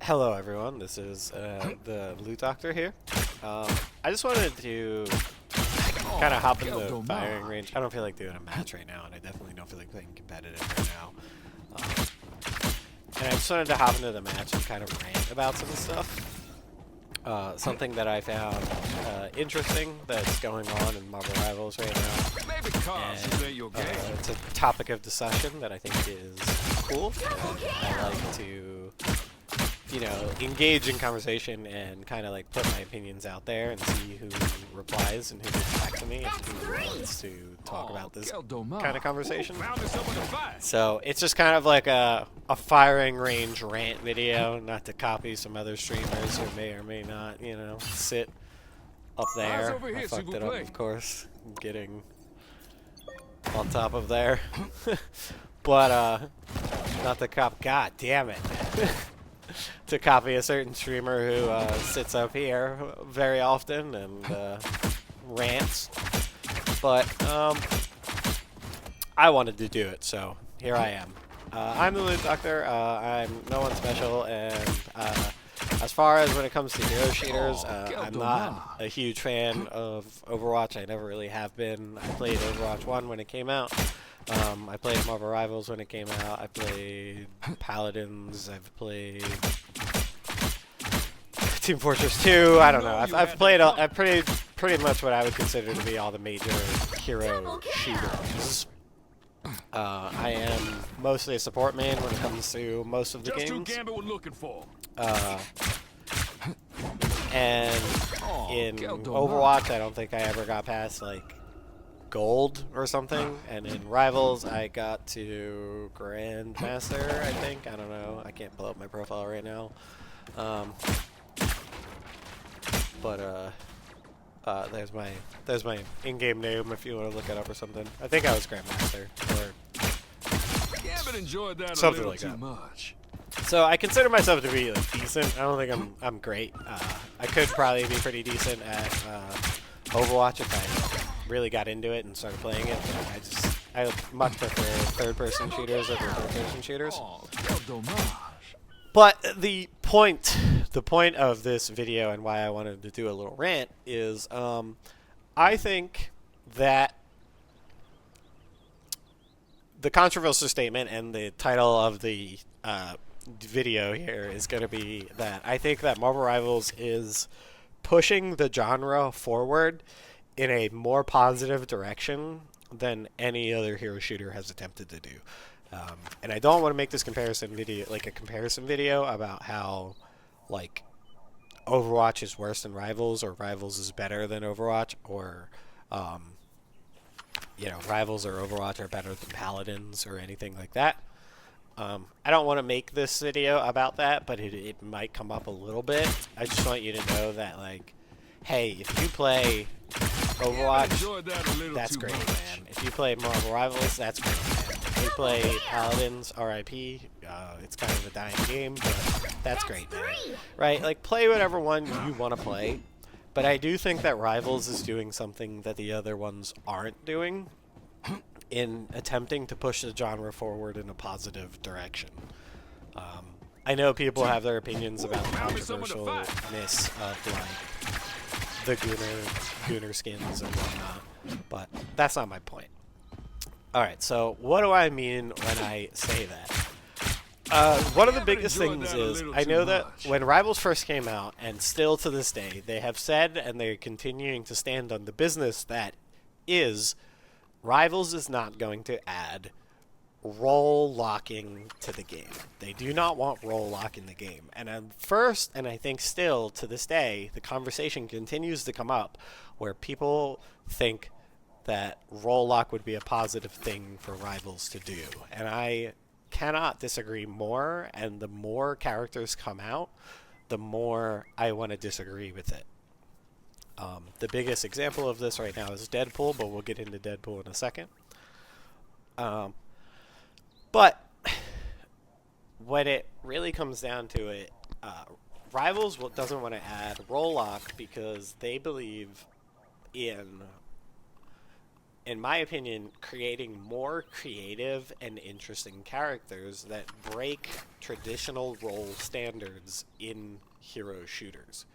Hello everyone, this is the Loot Doctor here. I just wanted to kind of hop in the firing range. I don't feel like doing a match right now, and I definitely don't feel like playing competitive right now. And I just wanted to hop into the match and kind of rant about some stuff. Something that I found interesting that's going on in Marvel Rivals right now. And, it's a topic of discussion that I think is cool. I like to, you know, engage in conversation and kind of like put my opinions out there and see who replies and who gets back to me and who wants to talk about this kind of conversation. So it's just kind of like a firing range rant video, not to copy some other streamers who may or may not, you know, sit up there. I fucked it up, of course, getting on top of there. But not to cop. God damn it. To copy a certain streamer who sits up here very often and rants. But I wanted to do it, so here I am. I'm the Loot Doctor. I'm no one special, and as far as when it comes to hero shooters, I'm not a huge fan of Overwatch. I never really have been. I played Overwatch 1 when it came out. I played Marvel Rivals when it came out. I played Paladins. I've played Team Fortress 2. I don't know. I've played pretty much what I would consider to be all the major hero shooters. I am mostly a support main when it comes to most of the games. And in Overwatch, I don't think I ever got past like gold or something, and in Rivals I got to Grandmaster, I think. I don't know. I can't pull up my profile right now. There's my in-game name if you want to look it up or something. I think I was Grandmaster or something like that. So I consider myself to be like decent. I don't think I'm great. I could probably be pretty decent at Overwatch if I really got into it and started playing it. But I much prefer third-person shooters over third-person shooters. But the point of this video and why I wanted to do a little rant is I think that the controversial statement and the title of the video here is going to be that I think that Marvel Rivals is pushing the genre forward in a more positive direction than any other hero shooter has attempted to do. And I don't want to make this comparison video like a comparison video about how like Overwatch is worse than Rivals or Rivals is better than Overwatch or you know, Rivals or Overwatch are better than Paladins or anything like that. I don't want to make this video about that, but it might come up a little bit. I just want you to know that, like, hey, if you play Overwatch, that's great, man. If you play Marvel Rivals, that's great, man. If you play Paladins, RIP, it's kind of a dying game, but that's great, man. Right? Like, play whatever one you want to play, but I do think that Rivals is doing something that the other ones aren't doing in attempting to push the genre forward in a positive direction. I know people have their opinions about the controversialness of like the Gooner skins and whatnot, but that's not my point. Alright, so what do I mean when I say that? One of the biggest things is I know that when Rivals first came out, and still to this day, they have said and they're continuing to stand on the business that is Rivals is not going to add role locking to the game. They do not want role lock in the game. And at first, and I think still to this day, the conversation continues to come up where people think that role lock would be a positive thing for Rivals to do. And I cannot disagree more, and the more characters come out, the more I want to disagree with it. The biggest example of this right now is Deadpool, but we'll get into Deadpool in a second. But when it really comes down to it, Rivals doesn't want to add role lock because they believe in in my opinion, creating more creative and interesting characters that break traditional role standards in hero shooters.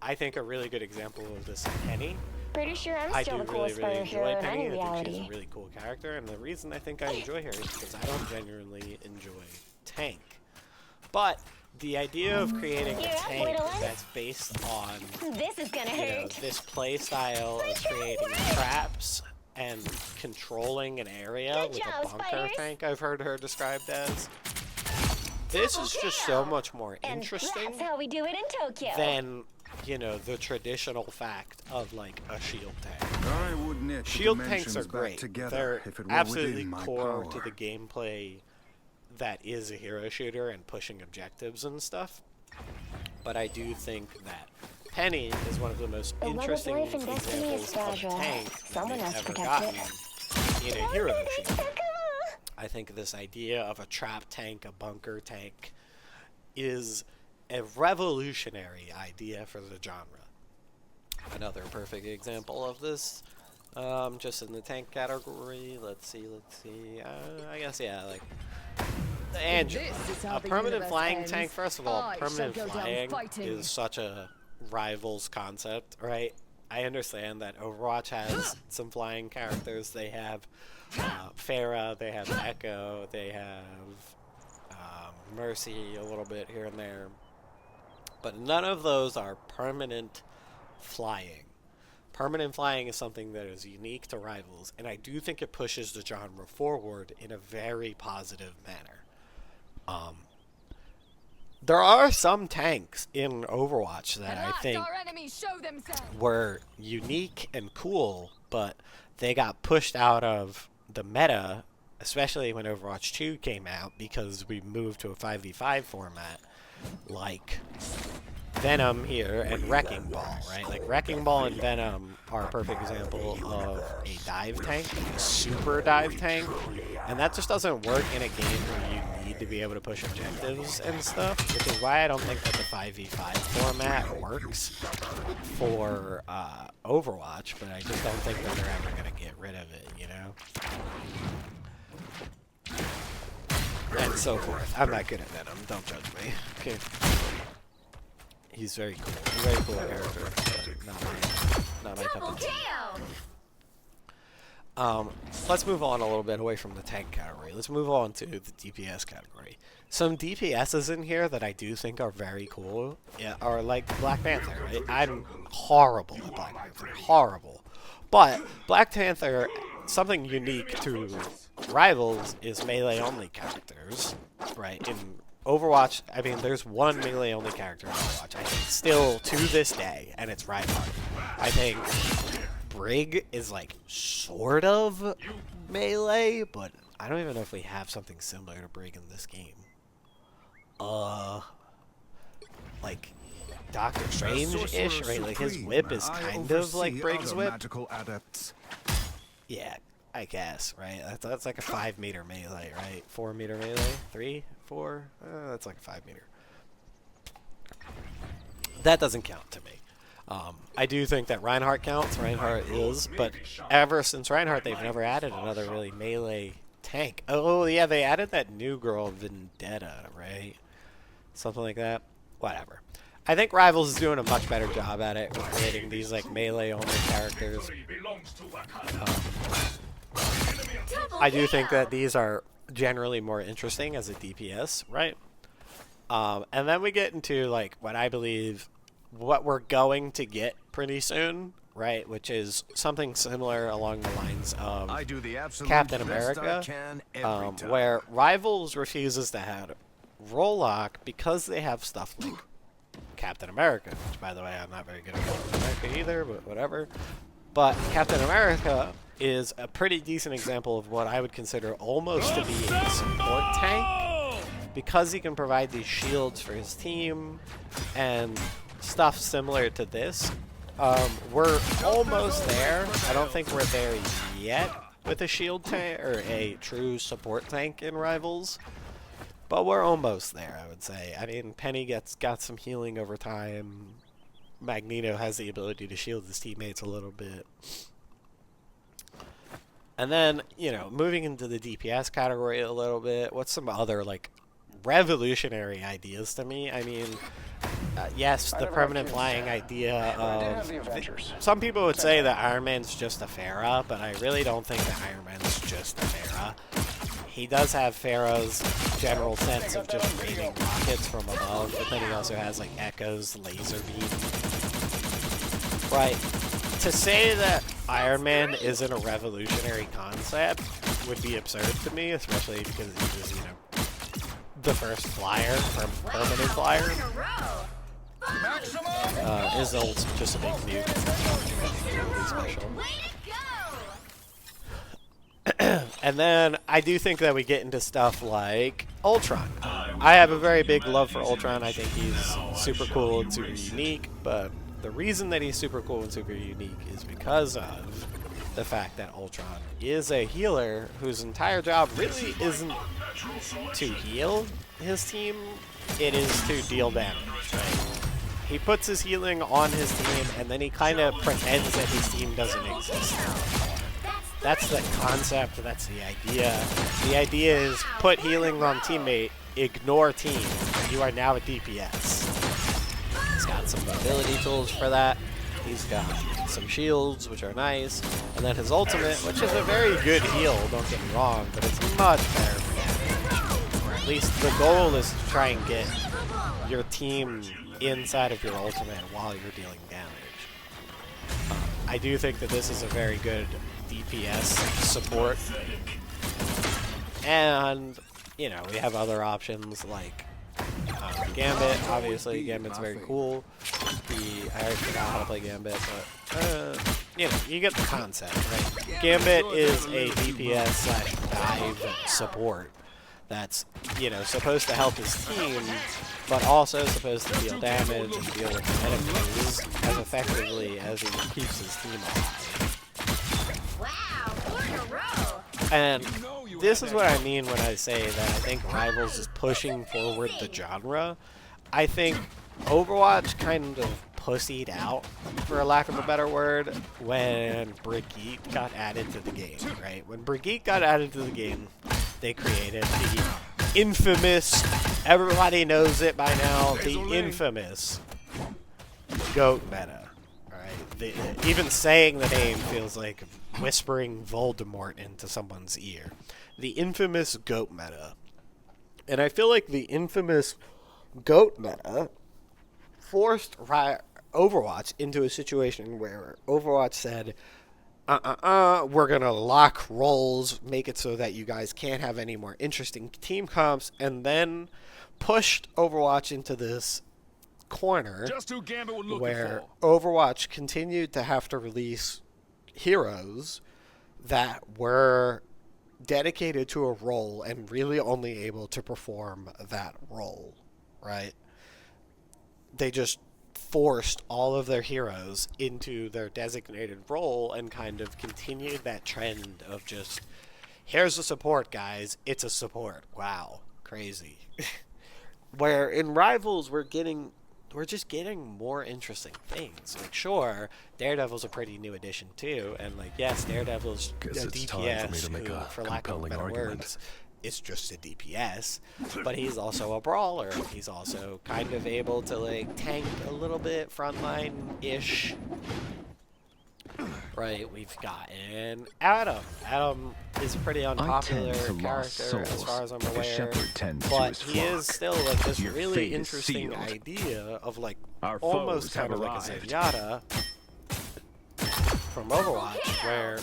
I think a really good example of this is Penny. Pretty sure I'm I still do the really, coolest really fighter hero enjoy in Penny. any I think she's reality. a really cool character, and the reason I think I enjoy her is because I don't genuinely enjoy tank. But the idea of creating a You're up, tank little one. that's based on, This is gonna you know, hurt. this play style of creating traps and controlling an area Good with job, a bunker spiders. tank, I've heard her described as. This is just so much more And interesting that's how we do it in Tokyo. than, you know, the traditional fact of like a shield tank. I would knit the Shield tanks dimensions are back great. together They're if it were absolutely within my core power. to the gameplay that is a hero shooter and pushing objectives and stuff. But I do think that Penny is one of the most The web of interesting life and destiny is examples of a fragile. tank Someone that has they've to ever protect gotten in a hero shooter. I think this idea of a trap tank, a bunker tank, is a revolutionary idea for the genre. Another perfect example of this, just in the tank category. Let's see. I guess, yeah, like Angela, This is how a the permanent universe flying ends. tank. First of all, I shall permanent go down flying fighting. is such a Rivals concept, right? I understand that Overwatch has some flying characters. They have Pharah, they have Echo, they have Mercy a little bit here and there. But none of those are permanent flying. Permanent flying is something that is unique to Rivals, and I do think it pushes the genre forward in a very positive manner. There are some tanks in Overwatch that I think our enemies show themselves. were unique and cool, but they got pushed out of the meta, especially when Overwatch 2 came out, because we moved to a 5v5 format, like Venom here and Wrecking Ball, right? Like Wrecking Ball and Venom are a perfect example of a dive tank, a super dive tank, and that just doesn't work in a game where you need to be able to push objectives and stuff, which is why I don't think that the 5v5 format works for Overwatch, but I just don't think that they're ever going to get rid of it, you know? And so forth. I'm not good at Venom, don't judge me. Okay. He's very cool. He's a very cool character. Not my cup of tea. Let's move on a little bit away from the tank category. Let's move on to the DPS category. Some DPSs in here that I do think are very cool are like Black Panther, right? I'm horrible at Black Panther. Horrible. But Black Panther, something unique to Rivals is melee-only characters, right? In Overwatch, I mean, there's one melee-only character in Overwatch, I think, still to this day, and it's Reinhardt. I think Brig is, like, sort of melee, but I don't even know if we have something similar to Brig in this game. Like, Doctor Strange-ish, right? Like, his whip is kind of like Brig's whip. Yeah, I guess, right? That's like a 5 meter melee, right? 4 meter melee? 3? 4? That's like a 5 meter. That doesn't count to me. I do think that Reinhardt counts. Reinhardt is, but ever since Reinhardt, they've never added another really melee tank. Oh, yeah, they added that new girl, Vendetta, right? Something like that. Whatever. I think Rivals is doing a much better job at it, creating these like melee-only characters. I do think that these are generally more interesting as a DPS, right? And then we get into like what I believe what we're going to get pretty soon, right? Which is something similar along the lines of Captain America, where Rivals refuses to have role lock because they have stuff like Captain America, which, by the way, I'm not very good at Captain America either, but whatever. But Captain America is a pretty decent example of what I would consider almost to be a support tank, because he can provide these shields for his team and stuff similar to this. We're almost there. I don't think we're there yet with a shield tank or a true support tank in Rivals. But we're almost there, I would say. I mean, Penny got some healing over time. Magneto has the ability to shield his teammates a little bit. And then, you know, moving into the DPS category a little bit, what's some other, like, revolutionary ideas to me? I mean, yes, the permanent flying idea of... some people would say that Iron Man's just a Pharah, but I really don't think that Iron Man's just a Pharah. He does have Pharaoh's general sense of just raining rockets from above, but then he also has, like, Echo's laser beam. Right. To say that Iron Man isn't a revolutionary concept would be absurd to me, especially because he was, you know, the first flyer, or permanent flyer. His ult's just a big nuke. Really special. And then I do think that we get into stuff like Ultron. I have a very big love for Ultron. I think he's super cool and super unique, but the reason that he's super cool and super unique is because of the fact that Ultron is a healer whose entire job really isn't to heal his team, it is to deal damage, right? He puts his healing on his team, and then he kind of pretends that his team doesn't exist. That's the concept, that's the idea. The idea is put healing on teammate, ignore team, and you are now a DPS. He's got some mobility tools for that. He's got some shields, which are nice. And then his ultimate, which is a very good heal, don't get me wrong, but it's much better for damage. Or at least the goal is to try and get your team inside of your ultimate while you're dealing damage. I do think that this is a very good DPS support. And, you know, we have other options like Gambit, obviously. Gambit's very cool. I already forgot how to play Gambit, but, you know, you get the concept, right? Gambit is a DPS slash dive support that's, you know, supposed to help his team, but also supposed to deal damage and deal with enemies as effectively as he keeps his team alive. Wow, 4 in a row. And this is what I mean when I say that I think Rivals is pushing forward the genre. I think Overwatch kind of pussied out, for a lack of a better word, when Brigitte got added to the game, right? When Brigitte got added to the game, they created the infamous, everybody knows it by now, the infamous GOAT meta, right? Even saying the name feels like whispering Voldemort into someone's ear. The infamous GOAT meta. And I feel like the infamous GOAT meta forced Overwatch into a situation where Overwatch said, we're going to lock roles, make it so that you guys can't have any more interesting team comps, and then pushed Overwatch into this corner where Overwatch continued to have to release heroes that were dedicated to a role and really only able to perform that role, right? They just forced all of their heroes into their designated role and kind of continued that trend of just, here's a support, guys, it's a support. Wow, crazy. Where in Rivals, we're just getting more interesting things. Like, sure, Daredevil's a pretty new addition too, and like, yes, Daredevil's a DPS who, for lack of better words, is just a DPS, but he's also a brawler. He's also kind of able to like tank a little bit, frontline-ish. Right, we've gotten Adam. Adam is a pretty unpopular character as far as I'm aware, but he is still like this really interesting idea of like almost kind of like a Zenyatta from Overwatch, where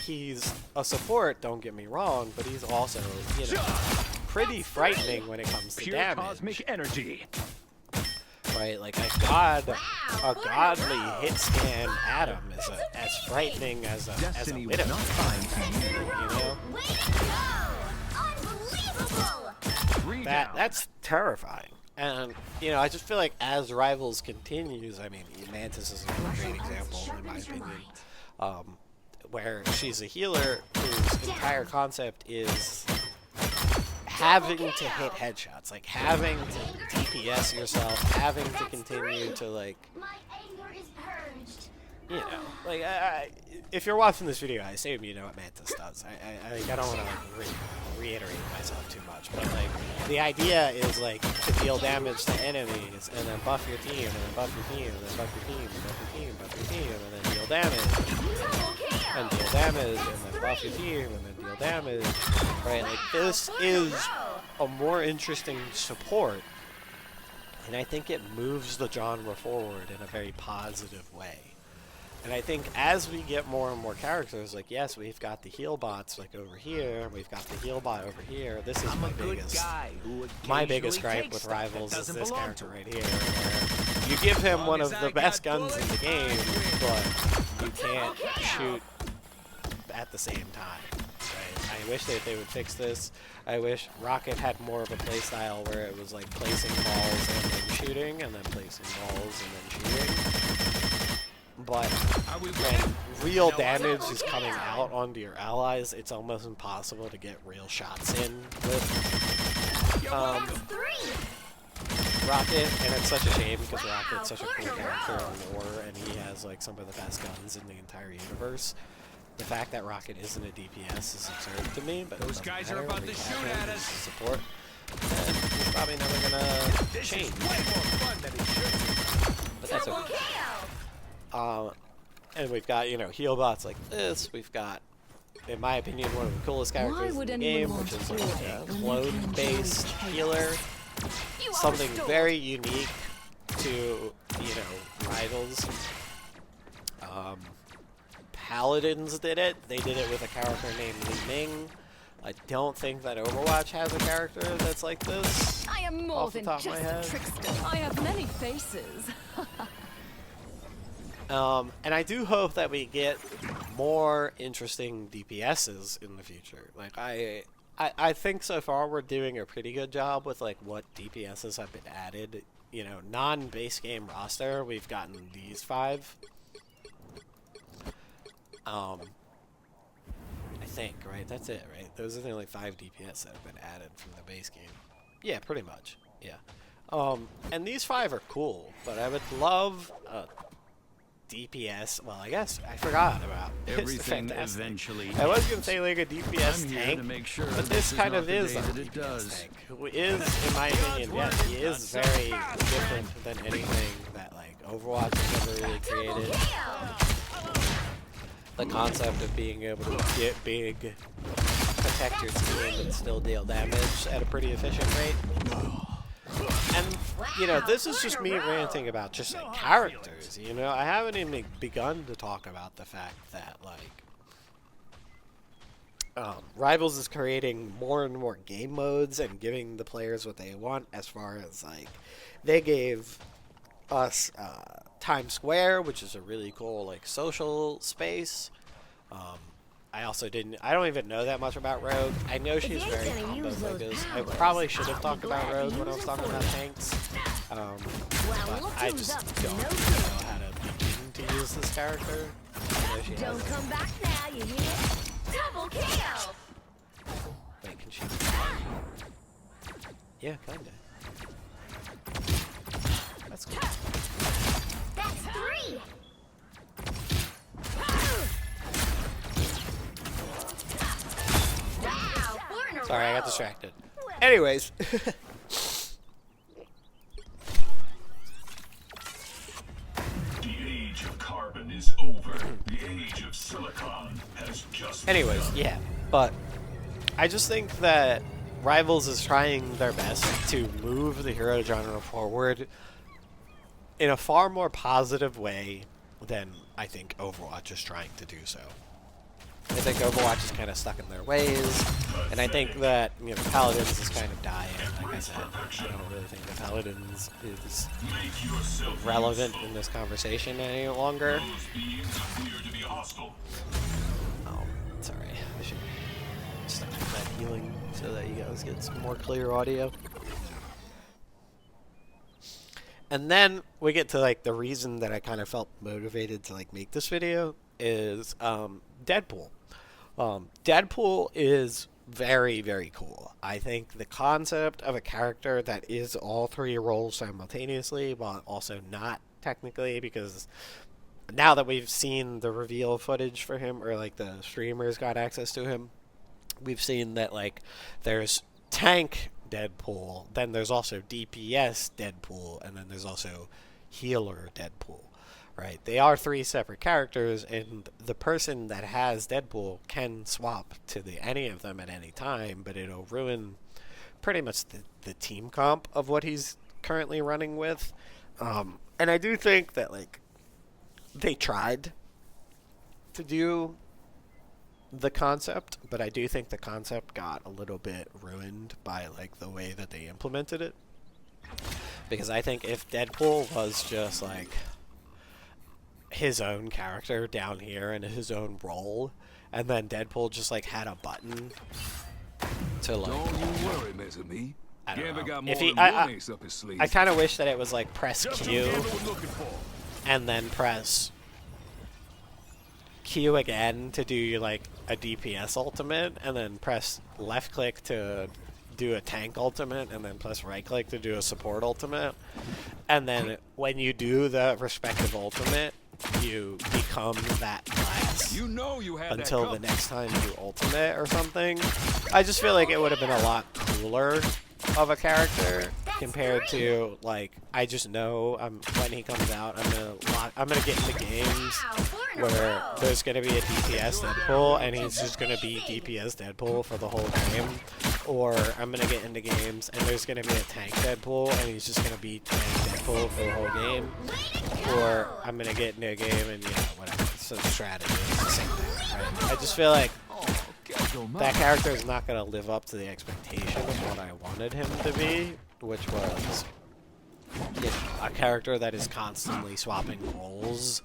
he's a support, don't get me wrong, but he's also, you know, pretty frightening when it comes to damage. Cosmic energy. Right, like a godly hit scan Adam is as frightening as a Widow. You know? That's terrifying. And, you know, I just feel like as Rivals continues, I mean, Mantis is a great example, in my opinion, where she's a healer whose entire concept is having to hit headshots, like having to DPS yourself, having to continue to like, you know, like, if you're watching this video, I assume you know what Mantis does. I don't want to like reiterate myself too much, but like the idea is like to deal damage to enemies and then buff your team and then buff your team and then buff your team and buff your team, buff your team and then deal damage and deal damage and then buff your team and then deal damage. Right? Like this is a more interesting support, and I think it moves the genre forward in a very positive way. And I think as we get more and more characters, like, yes, we've got the heal bots, like, over here, we've got the heal bot over here. This is my biggest gripe with Rivals is this character right here, where you give him one of the best guns in the game, but you can't shoot at the same time. Right? I wish that they would fix this. I wish Rocket had more of a playstyle where it was, like, placing balls and then shooting, and then placing balls and then shooting. But when real damage is coming out onto your allies, it's almost impossible to get real shots in with Rocket, and it's such a shame because Rocket's such a cool character in lore, and he has like some of the best guns in the entire universe. The fact that Rocket isn't a DPS is absurd to me, but those guys are about to shoot at us. Support, and he's probably never gonna change. But that's okay. And we've got, you know, heal bots like this. We've got, in my opinion, one of the coolest characters in the game, which is like a clone-based healer. Something very unique to, you know, Rivals. Paladins did it. They did it with a character named Li Ming. I don't think that Overwatch has a character that's like this. I am more than just a trickster. I have many faces. And I do hope that we get more interesting DPSs in the future. Like, I think so far we're doing a pretty good job with, like, what DPSs have been added. You know, non-base game roster, we've gotten these 5. I think, right? That's it, right? Those are the only 5 DPS that have been added from the base game. Yeah, pretty much. Yeah. And these 5 are cool, but I would love DPS. Well, I guess I forgot about everything. Eventually, I was gonna say like a DPS tank, sure but this kind of is a DPS tank. Who is, in my opinion, yes, he is very different than anything that like Overwatch has ever really created. The concept of being able to get big, protect your team, and still deal damage at a pretty efficient rate. And, you know, this is just me ranting about just, like, characters, you know? I haven't even begun to talk about the fact that, like, Rivals is creating more and more game modes and giving the players what they want as far as, like, they gave us Times Square, which is a really cool, like, social space. I also I don't even know that much about Rogue. I know she's very combo focused. I probably should have talked about Rogue when I was talking about tanks. But I just don't know how to begin to use this character. I know she don't come back now, you hear? Double kill! Wait, can she? Yeah, kinda. That's cool. That's 3! Sorry, I got distracted. Anyways. The age of carbon is over. The age of silicon has just Anyways, yeah. But I just think that Rivals is trying their best to move the hero genre forward in a far more positive way than I think Overwatch is trying to do so. I think Overwatch is kind of stuck in their ways, and I think that, you know, Paladins is kind of dying. Like I said, I don't really think that Paladins is relevant in this conversation any longer. Oh, sorry. I should stop that healing so that you guys get some more clear audio. And then we get to, like, the reason that I kind of felt motivated to, like, make this video is Deadpool. Deadpool is very, very cool. I think the concept of a character that is all 3 roles simultaneously, while also not technically, because now that we've seen the reveal footage for him, or like the streamers got access to him, we've seen that like there's tank Deadpool, then there's also DPS Deadpool, and then there's also healer Deadpool, right? They are three separate characters, and the person that has Deadpool can swap to any of them at any time, but it'll ruin pretty much the team comp of what he's currently running with. And I do think that like they tried to do the concept, but I do think the concept got a little bit ruined by like the way that they implemented it. Because I think if Deadpool was just like his own character down here in his own role, and then Deadpool just like had a button to like, don't you worry, Mr. Me. I don't know. Got If more he, than one ace up his sleeve. I kind of wish that it was like press Just Q what Gambler was looking for. and then press Q again to do like a DPS ultimate, and then press left click to do a tank ultimate, and then press right click to do a support ultimate. And then when you do the respective ultimate, you become that class You know you had until that the next time you ultimate or something. I just feel like it would have been a lot cooler of a character compared to like, I just know when he comes out, I'm gonna get into games where there's gonna be a DPS Deadpool and he's just gonna be DPS Deadpool for the whole game, or I'm gonna get into games and there's gonna be a tank Deadpool and he's just gonna be tank Deadpool for the whole game, or I'm gonna get into a game and whatever. So strategy is the same thing, right? I just feel like that character is not going to live up to the expectation of what I wanted him to be, which was a character that is constantly swapping roles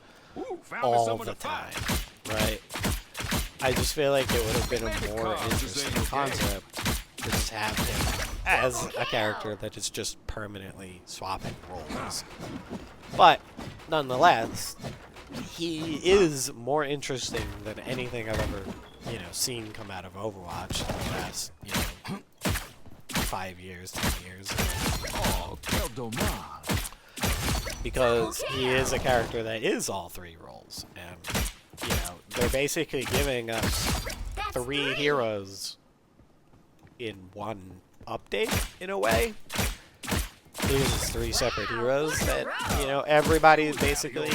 all the time, right? I just feel like it would have been a more interesting concept to just have him as a character that is just permanently swapping roles. But nonetheless, he is more interesting than anything I've ever seen come out of Overwatch in the last 5 years, 10 years. Oh, Because he is a character that is all three roles, and they're basically giving us three heroes in one update in a way. There's three separate heroes that everybody basically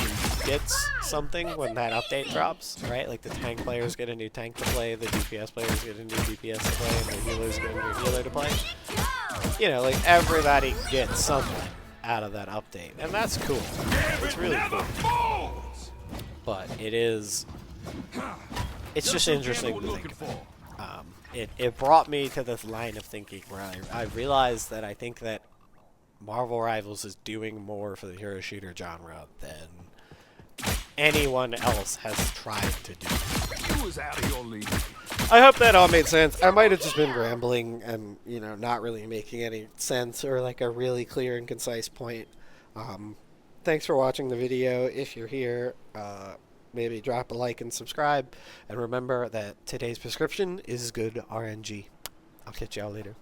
gets something when that update drops, right? Like the tank players get a new tank to play, the DPS players get a new DPS to play, and the healers get a new healer to play. Like everybody gets something out of that update, and that's cool. It's really cool. But it's just interesting to think about. It brought me to this line of thinking where I realized that I think that Marvel Rivals is doing more for the hero shooter genre than anyone else has tried to do. You was out of your league. I hope that all made sense. I might have just been rambling and, not really making any sense or like a really clear and concise point. Thanks for watching the video. If you're here, maybe drop a like and subscribe. And remember that today's prescription is good RNG. I'll catch y'all later.